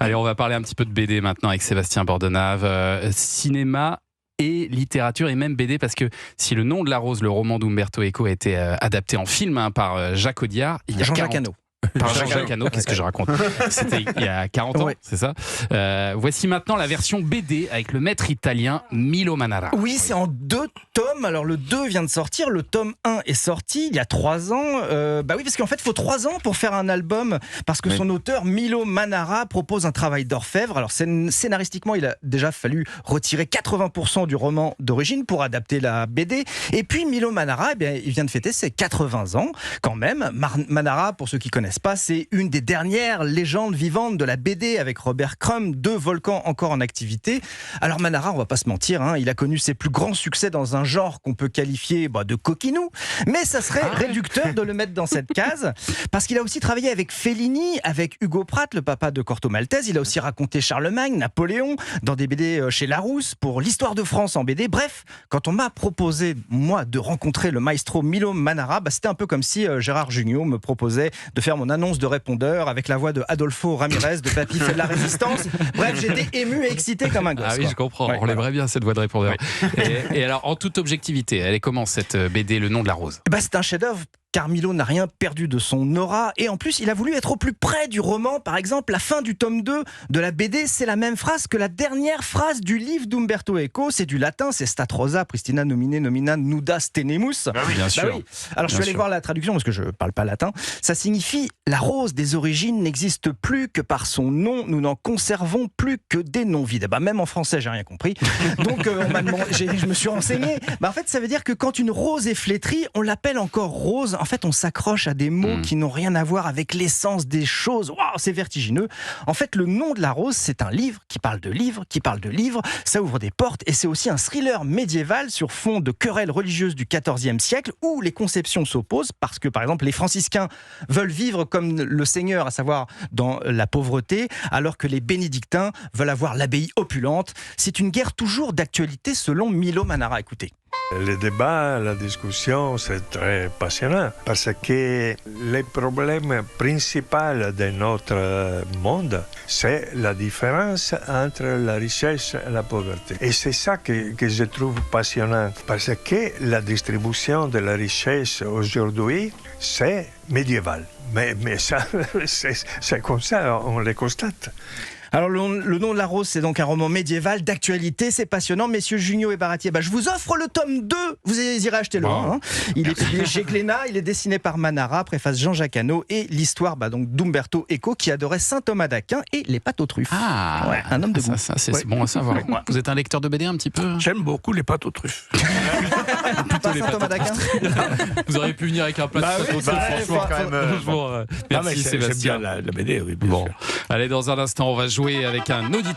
Allez, on va parler un petit peu de BD maintenant avec Sébastien Bordenave. Cinéma et littérature et même BD, parce que si Le Nom de la Rose, le roman d'Umberto Eco, a été adapté en film par Jacques Audiard, il y a Jean-Jacques Hano. Par Jean-Jacques Hano, qu'est-ce que je raconte ? C'était il y a 40 ans, Ouais. c'est ça ? Voici maintenant la version BD avec le maître italien Milo Manara. Oui, c'est en 2 tomes. Alors le 2 vient de sortir, le tome 1 est sorti il y a 3 ans. Bah oui, parce qu'en fait, il faut 3 ans pour faire un album, parce que son auteur, Milo Manara, propose un travail d'orfèvre. Alors scénaristiquement, il a déjà fallu retirer 80% du roman d'origine pour adapter la BD. Et puis Milo Manara, il vient de fêter ses 80 ans quand même. Manara, pour ceux qui connaissent pas, c'est une des dernières légendes vivantes de la BD avec Robert Crumb, 2 volcans encore en activité. Alors Manara, on va pas se mentir, il a connu ses plus grands succès dans un genre qu'on peut qualifier de coquinou, mais ça serait réducteur de le mettre dans cette case, parce qu'il a aussi travaillé avec Fellini, avec Hugo Pratt, le papa de Corto Maltese. Il a aussi raconté Charlemagne, Napoléon, dans des BD chez Larousse, pour l'histoire de France en BD. Bref, quand on m'a proposé, moi, de rencontrer le maestro Milo Manara, c'était un peu comme si Gérard Jugnot me proposait de faire mon annonce de répondeur avec la voix de Adolfo Ramirez de Papy fait de la résistance. Bref, j'étais ému et excité comme un gosse. Ah oui, je comprends. On l'aimerait bien, cette voix de répondeur. Et alors, en toute objectivité, elle est comment cette BD, Le Nom de la Rose ? C'est un chef-d'œuvre. Car Milo n'a rien perdu de son aura, et en plus il a voulu être au plus près du roman. Par exemple, la fin du tome 2 de la BD, c'est la même phrase que la dernière phrase du livre d'Umberto Eco. C'est du latin, c'est Stat Rosa Pristina Nomine Nomina Nudas Tenemus. Bien sûr. Oui. Alors je suis allé voir la traduction parce que je parle pas latin. Ça signifie: la rose des origines n'existe plus que par son nom, nous n'en conservons plus que des noms vides. Même en français j'ai rien compris. Donc je me suis renseigné. En fait ça veut dire que quand une rose est flétrie, on l'appelle encore rose. En fait, on s'accroche à des mots qui n'ont rien à voir avec l'essence des choses. Waouh, c'est vertigineux. En fait, Le Nom de la Rose, c'est un livre qui parle de livres, qui parle de livres. Ça ouvre des portes, et c'est aussi un thriller médiéval sur fond de querelles religieuses du XIVe siècle où les conceptions s'opposent, parce que, par exemple, les franciscains veulent vivre comme le Seigneur, à savoir dans la pauvreté, alors que les bénédictins veulent avoir l'abbaye opulente. C'est une guerre toujours d'actualité selon Milo Manara. Écoutez. Le débat, la discussion, c'est très passionnant parce que le problème principal de notre monde, c'est la différence entre la richesse et la pauvreté. Et c'est ça que je trouve passionnant, parce que la distribution de la richesse aujourd'hui, c'est médiéval. Mais ça, c'est comme ça, on le constate. Alors le Nom de la Rose, c'est donc un roman médiéval d'actualité, c'est passionnant. Messieurs Jugnot et Baratier, je vous offre le tome 2, vous irez acheter le 1. Il est publié chez Glénat, il est dessiné par Manara, préface Jean-Jacques Hano, et l'histoire donc d'Umberto Eco, qui adorait saint Thomas d'Aquin et les pâtes aux truffes. Un homme de goût. Ça c'est bon à savoir. Vous êtes un lecteur de BD un petit peu ? J'aime beaucoup les pâtes aux truffes. Plutôt saint Thomas d'Aquin. Vous auriez pu venir avec un plat de pâtes aux truffes, franchement. Merci J'aime Sébastien. bien la BD, oui, bien Bon, sûr. allez, dans un instant, on va jouer avec un auditeur.